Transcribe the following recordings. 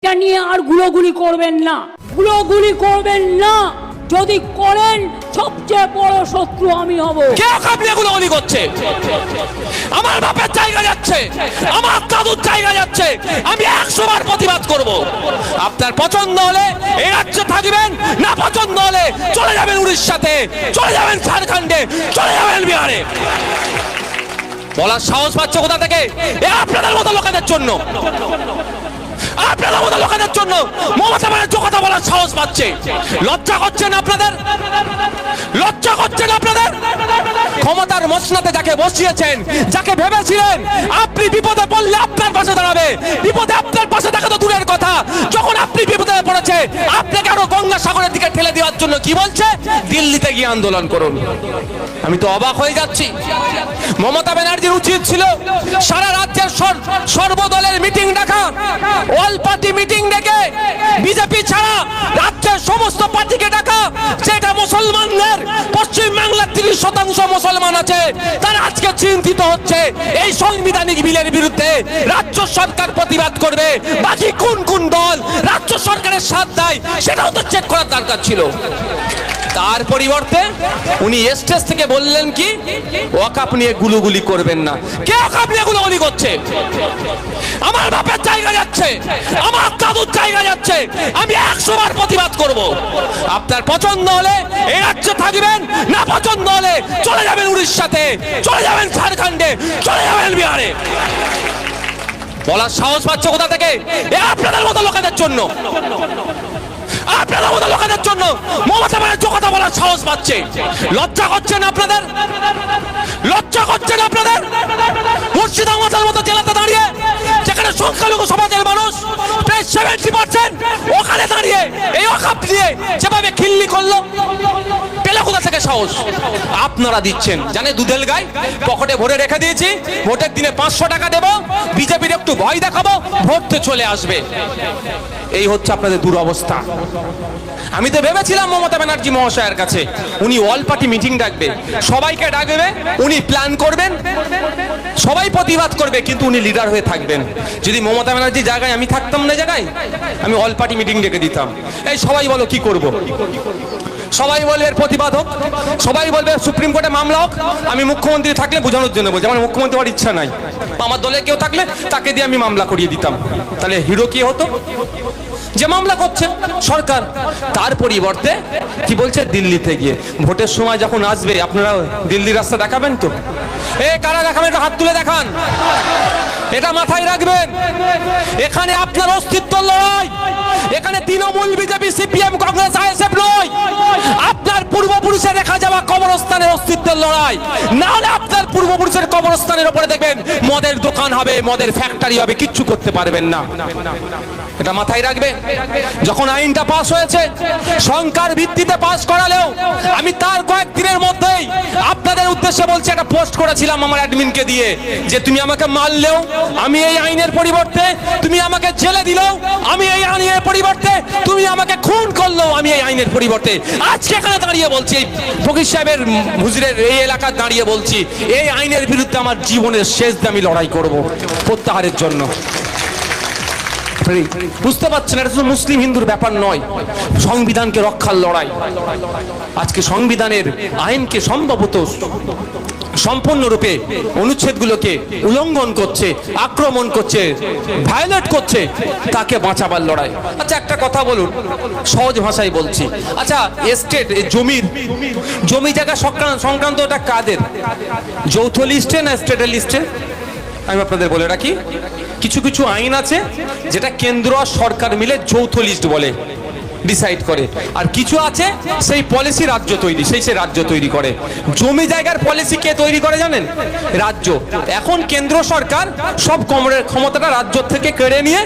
এটা নিয়ে আর গুলোগুলি করবেন না, গুলোগুলি করবেন না। যদি করেন সবচেয়ে বড় শত্রু আমি হব। কে আপনি গুলোগুলি করছে? আমার বাপের জায়গা যাচ্ছে, আমার দাদুর জায়গা যাচ্ছে, আমি 100 বার প্রতিবাদ করব। আপনার পছন্দ হলে এই রাজ্যে থাকবেন, না পছন্দ হলে চলে যাবেন উড়িষ্যাতে, চলে যাবেন ঝাড়খণ্ডে, চলে যাবেন বিহারে। বলার সাহস পাচ্ছে কোথা থেকে? আপনাদের মতো লোকেদের জন্য, আপনাদের মতো লোকেদের জন্য মমতা ব্যানার্জি কথা বলার সাহস পাচ্ছে। লজ্জা করছেন আপনাদের? লজ্জা করছেন আপনাদের? ক্ষমতার মসনাতে যাকে বসিয়েছেন, যাকে ভেবেছিলেন আপনি বিপদে পড়লে আপনার পাশে দাঁড়াবে, বিপদে আপনার পাশে থাকা তো দূরের কথা, যখন আপনি বিপদে পড়েছে আপনাকে আরো গঙ্গাসাগরের দিকে ঠেলে দেওয়ার জন্য কি বলছে? দিল্লিতে গিয়ে আন্দোলন করুন। আমি তো অবাক হয়ে যাচ্ছি। মমতা ব্যানার্জির উচিত ছিল সারা রাজ্যের সর্বদলের মিটিং ডাকা, অল পার্টি মিটিং ডেকে বিজেপি ছাড়া রাজ্যের সমস্ত পার্টিকে ডাকা। যেটা মুসলমানদের, পশ্চিম বাংলার 30% মুসলমান আছে, তারা আজকে চিন্তিত হচ্ছে এই সাংবিধানিক বিলের বিরুদ্ধে। রাজ্য সরকার প্রতিবাদ করবে, বাকি কোন কোন দল রাজ্য সরকারের সাথ দেয় সেটাও তো চেক করার দরকার ছিল। তার পরিবর্তে উনি স্টেজ থেকে বললেন কি ওয়াকফ নিয়ে গুলুগুলি করবেন না। কে ওয়াকফ নিয়ে গুলুগুলি করছে? আমার বাপের জায়গা যাচ্ছে, আমার দাদুর জায়গা যাচ্ছে, আমি 100 বার প্রতিবাদ করব। আপনার পছন্দ হলে এই রাজ্যে থাকবেন, না পছন্দ হলে চলে যাবেন উড়িষ্যাতে, চলে যাবেন ঝাড়খণ্ডে, চলে যাবেন বিহারে। বলার সাহস পাচ্ছে কোথা থেকে? আপনাদের মতো লোকেদের জন্য, আপনাদের মতো লোকেদের জন্য মমতা ব্যানার্জি কথা বলার সাহস পাচ্ছে। লজ্জা করছেন আপনাদের? লজ্জা করছেন আপনাদের? মুর্শিদাবাদের মতো জেলাতে দাঁড়িয়ে, যেখানে সংখ্যালঘু সমাজের মানুষ প্রায় 70%, ওখানে দাঁড়িয়ে এই ওয়াকফ নিয়ে যেভাবে খিল্লি করলো, পেলে কোথা থেকে সাহস? আপনারা দিচ্ছেন, জানে দুধেল গাই পকেটে ভরে রেখে দিয়েছি, ভোটের দিনে 500 টাকা দেবো, বিজেপির একটু ভয় দেখাবো, ভোট চলে আসবে। এই হচ্ছে আপনাদের দুরবস্থা। আমি তো ভেবেছিলাম মমতা ব্যানার্জি মহাশয়ের কাছে উনি অল পার্টি মিটিং ডাকবে, সবাইকে ডাকবে, উনি প্ল্যান করবেন, সবাই প্রতিবাদ করবে, কিন্তু উনি লিডার হয়ে থাকবেন। যদি মমতা ব্যানার্জির জায়গায় আমি থাকতাম না, জায়গায় আমি অল পার্টি মিটিং ডেকে দিতাম। এই সবাই বলো কি করব? সবাই বলবে এর প্রতিবাদ হোক, সবাই বলবে সুপ্রিম কোর্টে মামলা হোক। আমি মুখ্যমন্ত্রী থাকলে বোঝানোর জন্য বলছি, আমার মুখ্যমন্ত্রী হওয়ার ইচ্ছা নাই, আমার দলে কেউ থাকলে তাকে দিয়ে আমি মামলা করিয়ে দিতাম। তাহলে হিরো কি হতো? যে মামলা করছে সরকার। তার পরিবর্তে কি বলছে? দিল্লিতে গিয়ে ভোটের সময় যখন আসবে আপনারা দিল্লির রাস্তা দেখাবেন তো? কারা দেখাবেন? একটু হাত তুলে দেখান। এটা মাথায় রাখবেন, এখানে আপনার অস্তিত্ব লড়াই, এখানে Trinamool, BJP, CPM, Congress, ISF নয়, আপনার পূর্বপুরুষে দেখা যাওয়া কবরস্থানের অস্তিত্বের লড়াই। না হলে আপনার পূর্বপুরুষের কবরস্থানের উপরে দেখবেন মদের দোকান হবে, মদের ফ্যাক্টরি হবে, কিচ্ছু করতে পারবেন না। এটা মাথায় রাখবেন। যখন আইনটা পাস হয়েছে, সংখ্যার ভিত্তিতে পাস করালেও আমি তার কয়েকদিনের মধ্যেই আপনাদের উদ্দেশ্যে বলছি, একটা পোস্ট করেছিলাম আমার অ্যাডমিনকে দিয়ে, যে তুমি আমাকে মারলেও আমি এই আইনের পরিবর্তে, তুমি আমাকে জেলে দিলেও আমি এই আইনের পরিবর্তে, তুমি আমাকে খুন করলেও আমি এই আইনের পরিবর্তে। আজকে এখানে দাঁড়িয়ে বলছি, ফকির সাহেবের হুজুরের এই এলাকায় দাঁড়িয়ে বলছি, এই আইনের বিরুদ্ধে আমার জীবনের শেষ দামি লড়াই করব প্রত্যাহারের জন্য। বুঝতে পারছেন, এটা শুধু মুসলিম হিন্দুর ব্যাপার নয়, সংবিধানকে রক্ষার লড়াই। আজকে সংবিধানের আইনকে সম্ভবত সম্পূর্ণরূপে অনুচ্ছেদগুলোকে উল্লঙ্ঘন করছে, আক্রমণ করছে, ভায়োলেট করছে, তাকে বাঁচাবার লড়াই। আচ্ছা একটা কথা বলুন, সহজ ভাষায় বলছি, আচ্ছা এস্টেট, জমি জায়গা সংক্রান্ত এটা কাদের? যৌথ লিস্টে না স্টেটের লিস্টে? আমি আপনাদের বলে রাখি, কিছু কিছু আইন আছে যেটা কেন্দ্র আর সরকার মিলে যৌথ লিস্ট বলে, ডিসাইড করে, আর কিছু আছে সেই পলিসি রাজ্য তৈরি, সেই রাজ্য তৈরি করে। জমি জায়গার পলিসি কে তৈরি করে জানেন? রাজ্য। এখন কেন্দ্র সরকার সব ক্ষমতাটা রাজ্য থেকে কেড়ে নিয়ে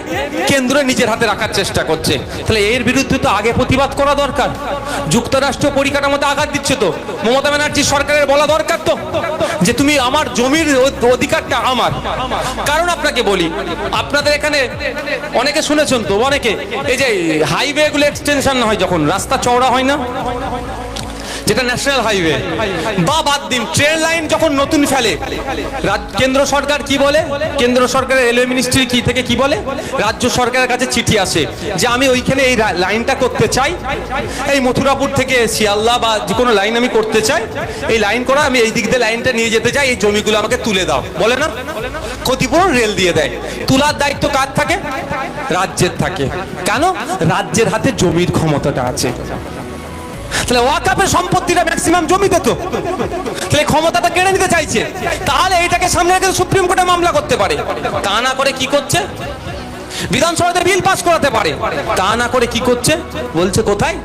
কেন্দ্র নিজের হাতে রাখার চেষ্টা করছে। তাহলে এর বিরুদ্ধে তো আগে প্রতিবাদ করা দরকার। যুক্তরাষ্ট্র পরিকাঠামোতে আঘাত দিচ্ছে তো, মমতা ব্যানার্জি সরকারের বলা দরকার তো যে তুমি আমার জমির অধিকারটা আমার। কারণ আপনাকে বলি, আপনাদের এখানে অনেকে শুনেছেন তো, অনেকে এই যে হাইওয়ে গুলো এক্সটেনশন হয়, যখন রাস্তা চওড়া হয় না, যেটা ন্যাশনাল হাইওয়ে, বা বাদ দিন ট্রেন লাইন যখন নতুন ফেলে, কেন্দ্র সরকার কি বলে, কেন্দ্র সরকারের রেলওয়ে মিনিস্ট্রি কি থেকে কি বলে, রাজ্য সরকারের কাছে চিঠি আসে যে আমি ওইখানে এই লাইনটা করতে চাই, এই মথুরাপুর থেকে শিয়ালদা বা যে কোনো লাইন আমি করতে চাই, এই লাইন করা আমি এই দিক দিয়ে লাইনটা নিয়ে যেতে চাই, এই জমিগুলো আমাকে তুলে দাও, বলে না? ক্ষতিপূরণ রেল দিয়ে দেয়। তোলার দায়িত্ব কার থাকে? রাজ্যের থাকে। কেন? রাজ্যের হাতে জমির ক্ষমতাটা আছে। তাহলে ওয়াকাফের সম্পত্তিটা ম্যাক্সিমাম জমিতে, তো তাহলে ক্ষমতাটা কেড়ে নিতে চাইছে। তাহলে এইটাকে সামনে রেখে সুপ্রিম কোর্টে মামলা করতে পারে। তা না করে কি করছে? বিধানসভাতে বিল পাস করাতে পারে। তা না করে কি করছে? বলছে কোথায়?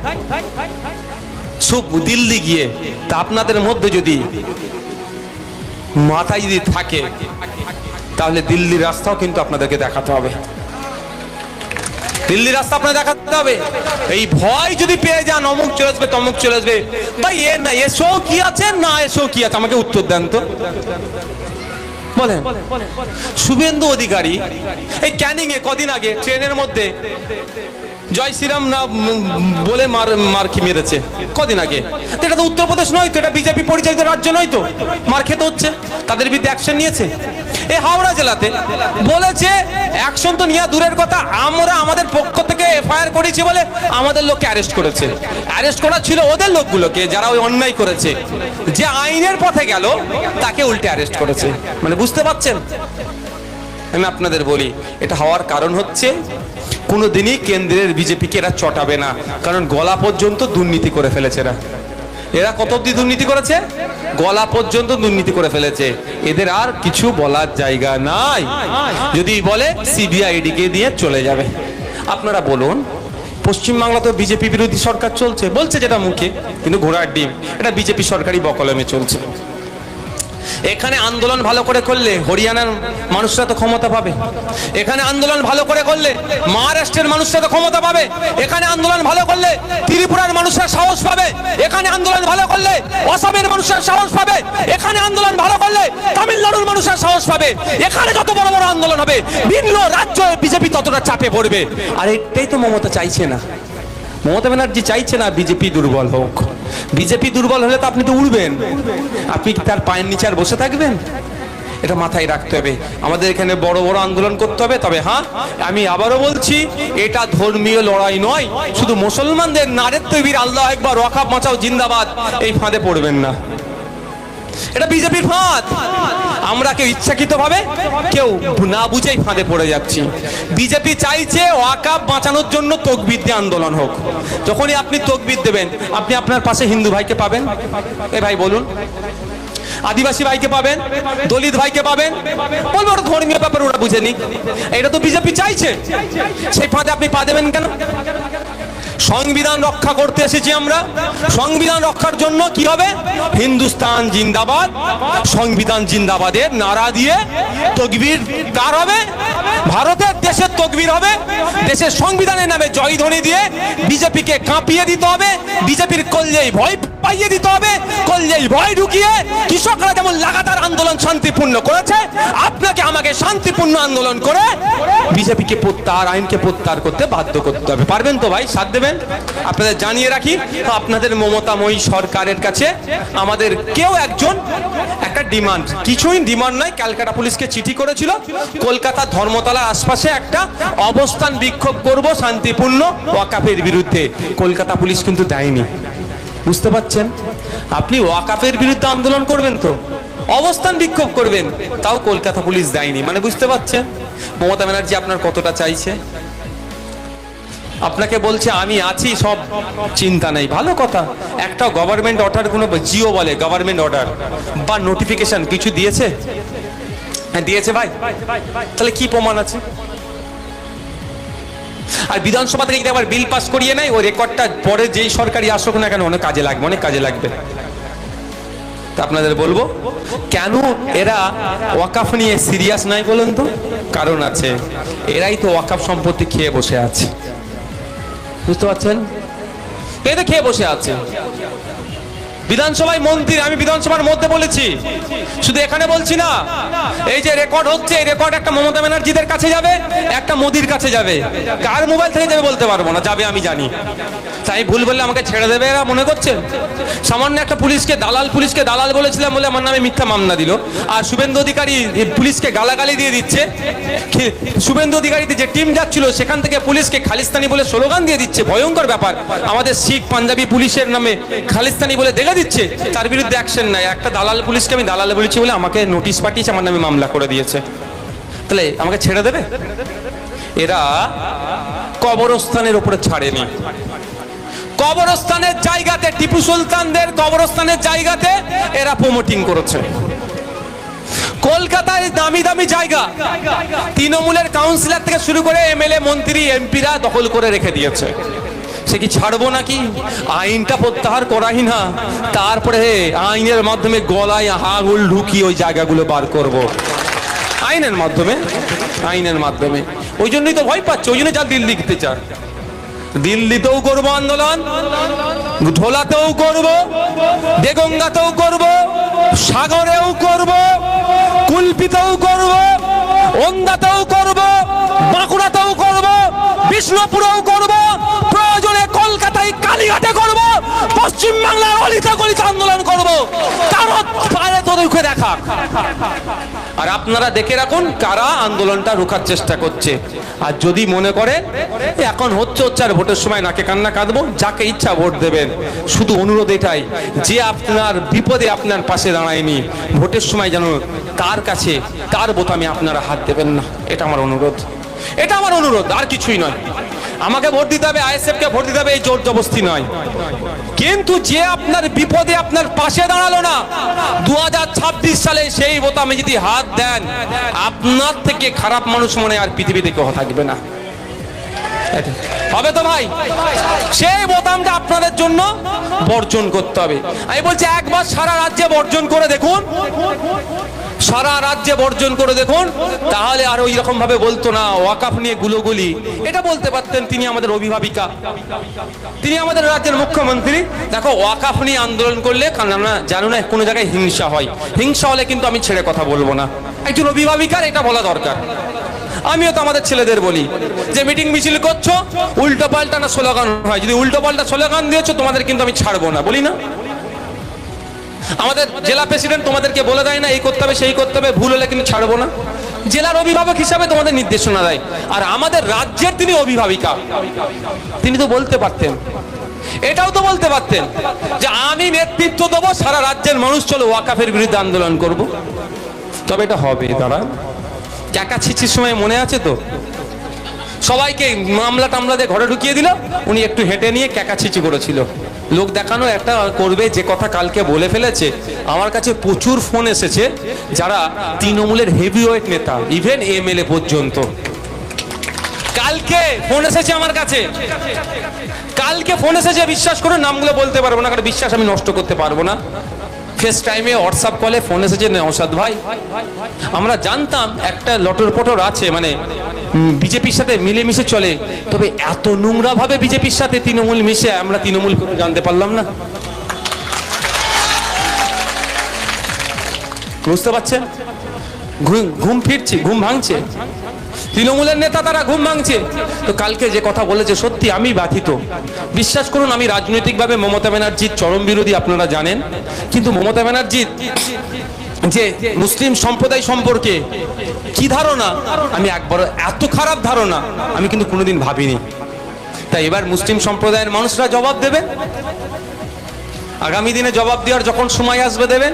সব দিল্লি গিয়ে। তা আপনাদের মধ্যে যদি মাথায় যদি থাকে তাহলে দিল্লির রাস্তাও কিন্তু আপনাদেরকে দেখাতে হবে। দিল্লির রাস্তা আপনাদের দেখাতে হবে। এই ভয় যদি পেয়ে যান অমুক চলে আসবে তমুক চলে আসবে, ভাই এ না এসো কি আছে, না এসো কি আছে, আমাকে উত্তর দেন তো বলেন। শুভেন্দু অধিকারী এই ক্যানিং এ কদিন আগে ট্রেনের মধ্যে জয় শ্রীরাম না বলে মার মেরেছে কদিন আগে। এটা তো উত্তরপ্রদেশ নয় তো, এটা বিজেপি পরিচালিত রাজ্য নয় তো, মার খেতে হচ্ছে। তাদের বিরুদ্ধে অ্যাকশন নিয়েছে। এই হাওড়া জেলাতে বলেছে অ্যাকশন তো নিয়ে দূরের কথা, আমরা আমাদের পক্ষ থেকে এফআইআর করেছি বলে আমাদের লোককে অ্যারেস্ট করেছে। অ্যারেস্ট করা ছিল ওদের লোকগুলোকে যারা ওই অন্যায় করেছে, যে আইনের পথে গেল তাকে উল্টে অ্যারেস্ট করেছে। মানে বুঝতে পারছেন? আমি আপনাদের বলি এটা হওয়ার কারণ হচ্ছে কোনোদিনই কেন্দ্রের বিজেপিকে এরা চটাবে না, কারণ গলা পর্যন্ত দুর্নীতি করে ফেলেছে এরা। এরা কত অব্দি দুর্নীতি করেছে? গলা পর্যন্ত দুর্নীতি করে ফেলেছে। এদের আর কিছু বলার জায়গা নাই। যদি বলে সিবিআইডিকে দিয়ে চলে যাবে। আপনারা বলুন, পশ্চিমবাংলা তো বিজেপি বিরোধী সরকার চলছে, বলছে যেটা মুখে, কিন্তু ঘোড়ার ডিম, এটা বিজেপি সরকারি বকলমে চলছে। এখানে আন্দোলন ভালো করে করলে হরিয়ানার মানুষরা তো ক্ষমতা পাবে। এখানে আন্দোলন ভালো করে করলে মহারাষ্ট্রের মানুষরা তো ক্ষমতা পাবে। এখানে আন্দোলন ভালো করলে ত্রিপুরার মানুষরা সাহস পাবে। এখানে আন্দোলন ভালো করলে অসমের মানুষরা সাহস পাবে। এখানে আন্দোলন ভালো করলে তামিলনাড়ুর মানুষরা সাহস পাবে। এখানে যত বড় বড় আন্দোলন হবে ভিন্ন রাজ্য বিজেপি ততটা চাপে পড়বে। আর এটাই তো মমতা চাইছে না। মমতা ব্যানার্জি চাইছে না বিজেপি দুর্বল হোক। বিজেপি দুর্বল হলে তো আপনি তো উড়বেন, আপনি কি তার পায়ের নিচে আর বসে থাকবেন? এটা মাথায় রাখতে হবে। আমাদের এখানে বড় বড় আন্দোলন করতে হবে। তবে হ্যাঁ, আমি আবারও বলছি, এটা ধর্মীয় লড়াই নয়। শুধু মুসলমানদের নারের তৈবির আল্লাহ একবার ওয়াকাফ বাঁচাও জিন্দাবাদ এই ফাঁদে পড়বেন না। এটা বিজেপির ফাঁদ। আমরা কেউ ইচ্ছাকৃত ভাবে কেউ না বুঝেই ফাঁদে পড়ে যাচ্ছি। বিজেপি চাইছে ওয়াকাফ বাঁচানোর জন্য তকবীর দিয়ে আন্দোলন হোক। যখনই আপনি তকবীর দেবেন, আপনি আপনার পাশে হিন্দু ভাইকে পাবেন। এ ভাই বলুন, আদিবাসী ভাইকে পাবেন, দলিত ভাইকে পাবেন। বলবো ওরা ধর্মীয় ব্যাপার, ওরা বুঝেনি। এটা তো বিজেপি চাইছে। সেই ফাঁদে আপনি পা দেবেন কেন? সংবিধান রক্ষা করতে এসেছি আমরা। সংবিধান রক্ষার জন্য কি হবে? হিন্দুস্তান জিন্দাবাদ, সংবিধান জিন্দাবাদের নারা দিয়ে তকবীর কার হবে? ভারতের দেশের তকবীর হবে। দেশের সংবিধানের নামে জয়ধ্বনি দিয়ে বিজেপিকে কাঁপিয়ে দিতে হবে। বিজেপির কল্যাণে ভয় পাইয়ে দিতে হবে। কল্যাণে ভয় ঢুকিয়ে কৃষকরা যেমন লাগাতার আন্দোলন শান্তিপূর্ণ করেছে, আপনাকে আমাকে শান্তিপূর্ণ আন্দোলন করে বিজেপিকে প্রত্যাহার, আইনকে প্রত্যাহার করতে বাধ্য করতে হবে। পারবেন তো ভাই? সাথ দেবেন? আপনাদের জানিয়ে রাখি, আপনাদের মমতাময়ী সরকারের কাছে আমাদের কেউ একজন একটা ডিমান্ড, কিছুই ডিমান্ড নয়, ক্যালকাটা পুলিশকে চিঠি করেছিল কলকাতা ধর্মতলার আশপাশে একটা অবস্থান বিক্ষোভ করব শান্তিপূর্ণ ওয়াকাফের বিরুদ্ধে। কলকাতা পুলিশ কিন্তু দেয়নি। বুঝতে পারছেন? আপনি ওয়াকাফের বিরুদ্ধে আন্দোলন করবেন তো অবস্থান বিক্ষোভ করবেন, তাও কলকাতা পুলিশ দেয়নি। মানে বুঝতে পারছেন মমতা ব্যানার্জি আপনার কতটা চাইছে। আপনাকে বলছে আমি আছি, সব চিন্তা নেই, ভালো কথা। একটা গভর্নমেন্ট অর্ডার, কোনো জিও বলে গভর্নমেন্ট অর্ডার বা নোটিফিকেশন কিছু দিয়েছে? হ্যাঁ দিয়েছে ভাই। তাহলে কি প্রমাণ আছে? আর বিধানসভা থেকে যদি আবার বিল পাস করিয়ে নেয়, ওই রেকর্ডটা পরে যেই সরকারি আসুক না কেন অনেক কাজে লাগবে, অনেক কাজে লাগবে। তা আপনাদের বলবো, কেন এরা ওয়াকাফ নিয়ে সিরিয়াস নাই বলুন তো? কারণ আছে, এরাই তো ওয়াকাফ সম্পত্তি খেয়ে বসে আছে। বুঝতে পারছেন? এদের খেয়ে বসে আছে। বিধানসভায় মন্ত্রী, আমি বিধানসভার মধ্যে বলেছি, শুধু এখানে বলছি না, এই যে রেকর্ড হচ্ছে, এই রেকর্ড একটা মমতা ব্যানার্জিদের কাছে যাবে, একটা মোদির কাছে যাবে। কার মোবাইল থেকে যাবে বলতে পারবো না, যাবে আমি জানি। তাই ভুল বললে আমাকে ছেড়ে দেবে এরা মনে করছেন? সামান্য একটা পুলিশকে দালাল বলেছিলাম বলে আমার নামে মিথ্যা মামলা দিল। আর শুভেন্দু অধিকারী পুলিশকে গালাগালি দিয়ে দিচ্ছে। শুভেন্দু অধিকারীতে যে টিম যাচ্ছিল সেখান থেকে পুলিশকে খালিস্তানি বলে স্লোগান দিয়ে দিচ্ছে। ভয়ঙ্কর ব্যাপার। আমাদের শিখ পাঞ্জাবি পুলিশের নামে খালিস্তানি বলে দেখে দিচ্ছে, তার বিরুদ্ধে অ্যাকশন নাই। একটা দালাল পুলিশকে আমি দালাল বলেছি বলে আমাকে নোটিশ পাঠিয়েছে, আমার নামে মামলা করে দিয়েছে। তাহলে আমাকে ছেড়ে দেবে? এরা কবরস্থানের উপরে ছাড়েনি। কবরস্থানের জায়গাতে, টিপু সুলতানদের কবরস্থানের জায়গাতে এরা প্রমোটিং করেছে। কলকাতায় দামি দামি জায়গা তৃণমূলের কাউন্সিলর থেকে শুরু করে এমএলএ মন্ত্রী এমপিরা দখল করে রেখে দিয়েছে। সে কি ছাড়বো নাকি? আইনটা প্রত্যাহার করাই না, তারপরে আইনের মাধ্যমে গলায় হাগুল ঢুকিয়ে ওই জায়গাগুলো বার করব। আইনের মাধ্যমে ওই জন্যই তো ভয় পাচ্ছে। ওই জন্য যা দিল্লি দিতে চান, দিল্লিতেও করবো আন্দোলন, ঢোলাতেও করব, দেগঙ্গাতেও করব, সাগরেও করব, কুলপিতেও করব, ওন্দাতেও করব, বাঁকুড়াতেও করব, বিষ্ণুপুরেও করব, প্রয়োজনে কলকাতায় কালীঘাটে করব, পশ্চিম বাংলার অলিতে গলিতে আন্দোলন করব। কারো পারে তো রুখে দেখা। আর আপনারা দেখে রাখুন কারা আন্দোলনটা রোখার চেষ্টা করছে। আর যদি মনে করে এখন হচ্ছে আর ভোটের সময় নাকে কান্না কাঁদবো, যাকে ইচ্ছা ভোট দেবেন। শুধু অনুরোধ এটাই, যে আপনার বিপদে আপনার পাশে দাঁড়ায়নি, ভোটের সময় যেন তার কাছে তার বোতামে আপনারা হাত দেবেন না। এটা আমার অনুরোধ, আর কিছুই নয়। আমাকে ভোট দিতে হবে, আইএসএফ কে ভোট দিতে হবে, এই জোর জবরদস্তি নয়। কিন্তু যে আপনার বিপদে আপনার পাশে দাঁড়ালো না 2026 সালে, সেই বোতামে যদি হাত দেন, আপনার থেকে খারাপ মানুষ মনে আর পৃথিবীতে কেউ থাকবে না। হবে তো ভাই? সেই বোতামটা আপনাদের জন্য বর্জন করতে হবে। আমি বলছি একবার সারা রাজ্যে বর্জন করে দেখুন, তাহলে আর ওই রকম ভাবে বলতো না ওয়াকাফ নিয়ে গুলোগুলি। এটা বলতে পারতেন তিনি আমাদের অভিভাবিকা, তিনি আমাদের রাজ্যের মুখ্যমন্ত্রী। দেখো, ওয়াকাফ নিয়ে আন্দোলন করলে জানো না কোনো জায়গায় হিংসা হয়, হিংসা হলে কিন্তু আমি ছেড়ে কথা বলবো না। একজন অভিভাবিকার এটা বলা দরকার। আমিও তো আমাদের ছেলেদের বলি যে মিটিং মিছিল করছো, উল্টো পাল্টা না স্লোগান হয়, যদি উল্টো পাল্টা স্লোগান দিয়েছো তোমাদের কিন্তু আমি ছাড়বো না, বলি না? আমাদের জেলা প্রেসিডেন্ট তোমাদেরকে বলে দেয় না এই করতে হবে সেই করতে হবে, ভুল হলে কিন্তু ছাড়বো না। জেলার অভিভাবক হিসাবে তোমাদের নির্দেশনা দেয়। আর আমাদের রাজ্যের তিনি অভিভাবিকা, তিনি তো বলতে পারতেন, এটাও তো বলতে পারতেন যে আমি নেতৃত্ব দেবো, সারা রাজ্যের মানুষ চলো ওয়াকাফের বিরুদ্ধে আন্দোলন করব। তবে এটা হবে দাঁড়া। ক্যাকা ছিচির সময় মনে আছে তো, সবাইকে মামলা টামলা দিয়ে ঘরে ঢুকিয়ে দিল, উনি একটু হেঁটে নিয়ে ক্যাকা ছিচি করেছিল। লোক দেখানো একটা করবে, যে কথা কালকে বলে ফেলেছে। আমার কাছে প্রচুর ফোন এসেছে যারা তৃণমূলের হেভিওয়েট নেতা, ইভেন এমএলএ পর্যন্ত। কালকে ফোন এসেছে আমার কাছে, বিশ্বাস করুন, নামগুলো বলতে পারবো না, কারণ বিশ্বাস আমি নষ্ট করতে পারবো না। ফেস টাইমে, হোয়াটসঅ্যাপ কলে ফোন এসেছে, নওশাদ ভাই আমরা জানতাম একটা লটর পটর আছে, মানে বিজেপির সাথে মিলেমিশে চলে, তবে এত নোংরা ভাবে বিজেপির সাথে তৃণমূল মিশে আমরা তৃণমূল করে জানতে পারলাম না। বুঝতে পারছেন? ঘুম ভাঙছে তৃণমূলের নেতা, তারা ঘুম ভাঙছে। তো কালকে যে কথা বলেছে সত্যি আমি ব্যথিত। বিশ্বাস করুন, আমি রাজনৈতিকভাবে মমতা ব্যানার্জির চরম বিরোধী, আপনারা জানেন। কিন্তু মমতা ব্যানার্জির যে মুসলিম সম্প্রদায় সম্পর্কে কি ধারণা, আমি একবার এত খারাপ ধারণা আমি কিন্তু কোনোদিন ভাবিনি। তাই এবার মুসলিম সম্প্রদায়ের মানুষরা জবাব দেবে, আগামী দিনে জবাব দেওয়ার যখন সময় আসবে দেবেন।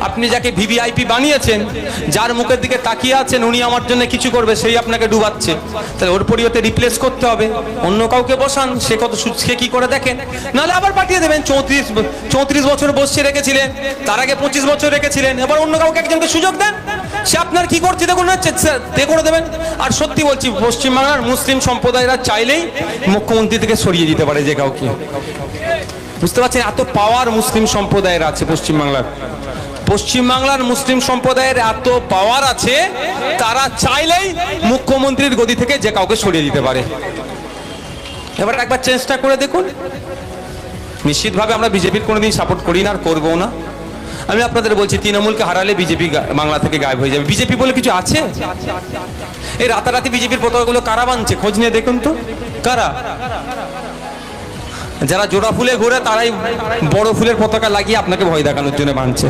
আপনি যাকে ভিভিআইপি বানিয়েছেন, যার মুখের দিকে তাকিয়ে আছেন উনি আমার জন্য কিছু করবে, সেই আপনাকে ডুবাচ্ছে। তাহলে ওর পরিবর্তে রিপ্লেস করতে হবে, অন্য কাউকে বসান, সে কি করে দেখেন, নাহলে আবার পাঠিয়ে দেবেন। 34 বছর বসে রেখেছিলেন, তার আগে 25 বছর রেখেছিলেন, এবার অন্য কাউকে একজনকে সুযোগ দেন, সে আপনার কি করছে দেখুন, তে করে দেবেন। আর সত্যি বলছি, পশ্চিমবাংলার মুসলিম সম্প্রদায়রা চাইলেই মুখ্যমন্ত্রী থেকে সরিয়ে দিতে পারে যে কাউকে। বুঝতে পারছেন? এত পাওয়ার মুসলিম সম্প্রদায়ের আছে পশ্চিমবাংলার মুসলিম সম্প্রদায়ের এত পাওয়ার আছে, তারা চাইলেই মুখ্যমন্ত্রীর গদি থেকে যে কাউকে সরিয়ে দিতে পারে। এবার একবার চেষ্টা করে দেখুন। নিশ্চিতভাবে আমরা বিজেপির কোনোদিন সাপোর্ট করি না আর করবো না। আমি আপনাদের বলছি, তৃণমূলকে হারালে বিজেপি বাংলা থেকে গায়েব হয়ে যাবে। বিজেপি বলে কিছু আছে? এই রাতারাতি বিজেপির পতাকাগুলো কারা বানছে খোঁজ নিয়ে দেখুন তো, কারা? যারা জোড়া ফুলে ঘুরে তারাই বড় ফুলের পতাকা লাগিয়ে আপনাকে ভয় দেখানোর জন্য বাঁধছে।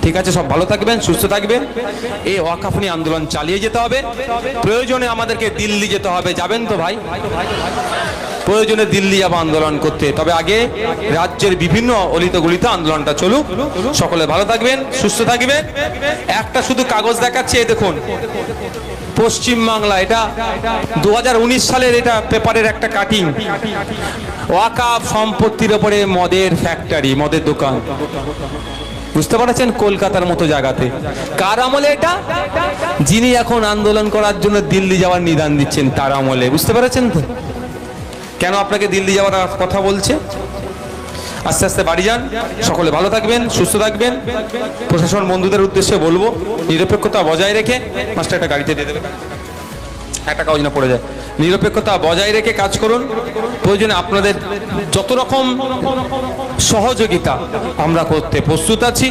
ঠিক আছে, সব ভালো থাকবেন, সুস্থ থাকবেন। এই ওয়াকফ নিয়ে আন্দোলন চালিয়ে যেতে হবে। প্রয়োজনে আমাদেরকে দিল্লি যেতে হবে। যাবেন তো ভাই? প্রয়োজনে দিল্লি যাব আন্দোলন করতে। তবে আগে রাজ্যের বিভিন্ন অলিতে গলিতে আন্দোলনটা চলুক। সকলে ভালো থাকবেন, সুস্থ থাকবেন। একটা শুধু কাগজ দেখাচ্ছে, এই দেখুন, পশ্চিম বাংলা, এটা 2019 সালের এটা পেপারের একটা কাটিং। ওয়াকফ সম্পত্তির উপরে মদের ফ্যাক্টরি, মদের দোকান, বুঝতে পারছেন, কলকাতার মতো জায়গাতে। কার আমলে এটা? যিনি এখন আন্দোলন করার জন্য দিল্লি যাওয়ার নিদান দিচ্ছেন তার আমলে। বুঝতে পেরেছেন তো কেন আপনাকে দিল্লি যাওয়ার কথা বলছে? আস্তে আস্তে বাড়ি যান, সকলে ভালো থাকবেন, সুস্থ থাকবেন। প্রশাসন বন্ধুদের উদ্দেশ্যে বলবো, নিরপেক্ষতা বজায় রেখে, মাস্টার একটা গাড়িতে দিয়ে দেবে, একটা কাগজ না পড়ে যায়, নিরপেক্ষতা বজায় রেখে কাজ করুন। প্রয়োজনে আপনাদের যত রকম সহযোগিতা আমরা করতে প্রস্তুত আছি।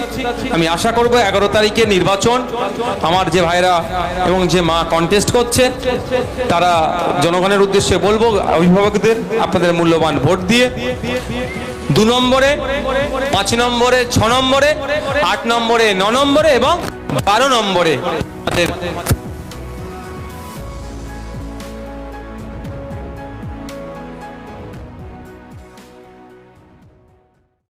আমি আশা করব 11 তারিখে নির্বাচন, আমার যে ভাইরা এবং যে মা কন্টেস্ট করছে তারা জনগণের উদ্দেশ্যে বলবো, অভিভাবকদের আপনাদের মূল্যবান ভোট দিয়ে 2 নম্বরে, 5 নম্বরে, 6 নম্বরে, 8 নম্বরে, 9 নম্বরে এবং 12 নম্বরে